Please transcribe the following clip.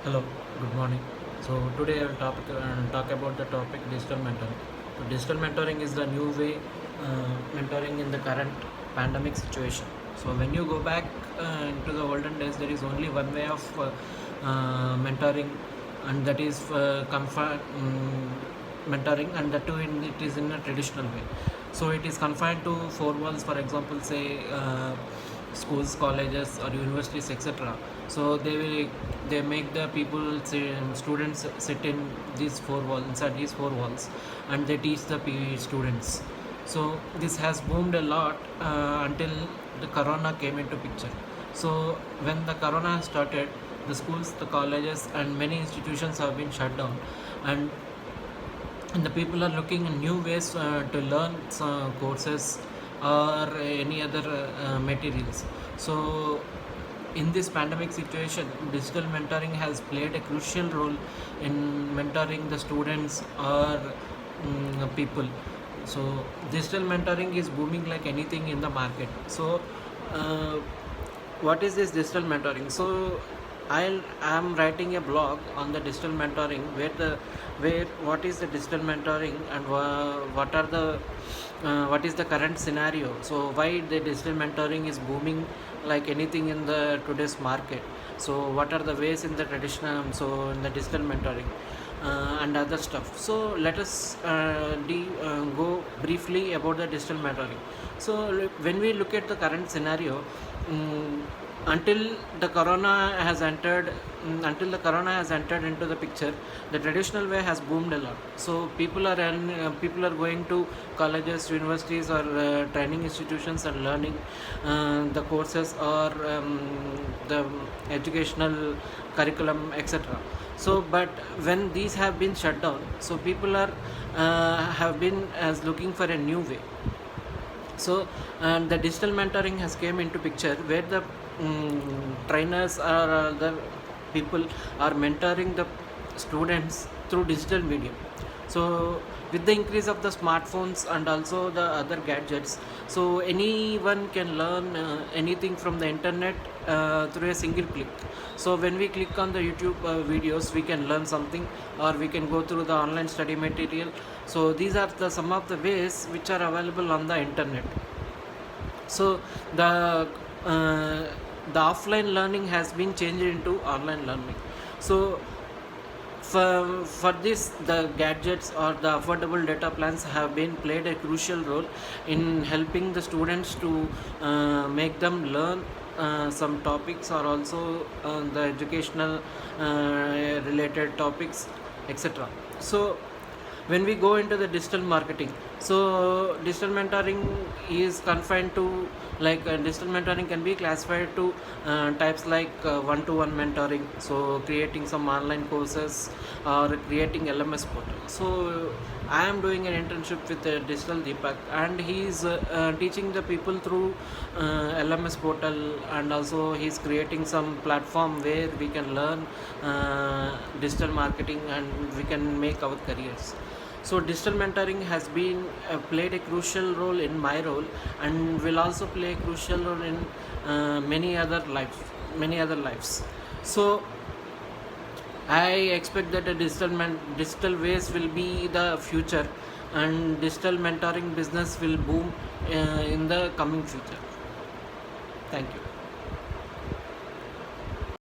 Hello, good morning. So today I will talk about the topic digital mentoring. So digital mentoring is the new way mentoring in the current pandemic situation. So when you go back into the olden days, there is only one way of mentoring, and that is mentoring, and that too it is in a traditional way. So it is confined to four walls. For example, say schools, colleges, or universities, etc. So they make the students sit in these four walls inside these four walls, and they teach the students. So this has boomed a lot until the corona came into picture. So when the corona started, the schools, the colleges, and many institutions have been shut down, and the people are looking in new ways to learn courses or any other materials. So in this pandemic situation, digital mentoring has played a crucial role in mentoring the students or people. So digital mentoring is booming like anything in the market. So uh, what is this digital mentoring? So I'm writing a blog on the digital mentoring, where what is the digital mentoring, and what is the current scenario. So why the digital mentoring is booming like anything in the today's market. So what are the ways in the traditional, so in the digital mentoring and other stuff. So let us go briefly about the digital mentoring. So when we look at the current scenario, um, until the corona has entered until the corona has entered into the picture, the traditional way has boomed a lot. So people are going to colleges, universities, or training institutions and learning the courses or the educational curriculum, etc. So but when these have been shut down, so people are have been as looking for a new way. So the digital mentoring has came into picture, where the trainers or other people are mentoring the students through digital medium. So with the increase of the smartphones and also the other gadgets, so anyone can learn anything from the internet through a single click. So when we click on the YouTube videos, we can learn something, or we can go through the online study material. So these are the some of the ways which are available on the internet. So uh, the offline learning has been changed into online learning. So for this, the gadgets or the affordable data plans have been played a crucial role in helping the students to make them learn some topics, or also the educational related topics, etc. So when we go into the digital marketing, so digital mentoring is confined to, like digital mentoring can be classified to types like one-to-one mentoring, so creating some online courses or creating LMS portal. So I am doing an internship with digital Deepak, and he is teaching the people through LMS portal, and also he is creating some platform where we can learn digital marketing and we can make our careers. So digital mentoring has been played a crucial role in my role, and will also play a crucial role in many other lives. So I expect that a digital ways will be the future, and digital mentoring business will boom in the coming future. Thank you.